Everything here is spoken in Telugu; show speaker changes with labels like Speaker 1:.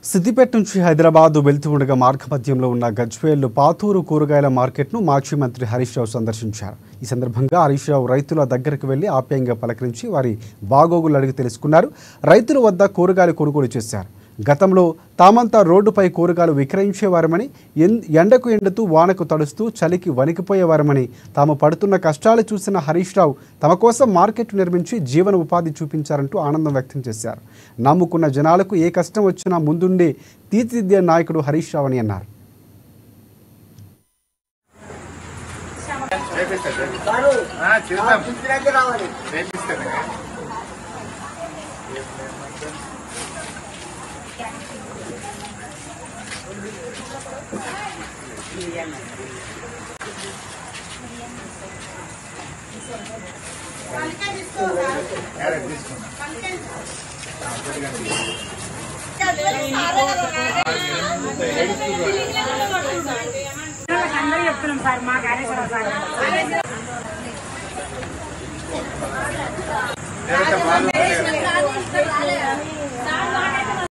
Speaker 1: సిద్దిపేట నుంచి హైదరాబాద్ వెళ్తూ ఉండగా మార్గమధ్యంలో ఉన్న గజ్వేల్ పాతూరు కూరగాయల మార్కెట్ను మాజీ మంత్రి హరీష్ రావు సందర్శించారు. ఈ సందర్భంగా హరీష్ రావు రైతుల దగ్గరకు వెళ్లి ఆప్యాయంగా పలకరించి వారి బాగోగులు అడిగి తెలుసుకున్నారు. రైతుల వద్ద కూరగాయలు కొనుగోలు చేశారు. గతంలో తామంతా రోడ్డుపై కూరగాయలు విక్రయించేవారమని, ఎండకు ఎండుతూ వానకు తడుస్తూ చలికి వణికిపోయేవారమని, తాము పడుతున్న కష్టాలు చూసిన హరీష్ రావు తమ కోసం మార్కెట్ నిర్మించి జీవన ఉపాధి చూపించారంటూ ఆనందం వ్యక్తం చేశారు. నమ్ముకున్న జనాలకు ఏ కష్టం వచ్చినా ముందుండి తీర్చిదిద్దే నాయకుడు హరీష్ రావు అని అన్నారు.
Speaker 2: సార్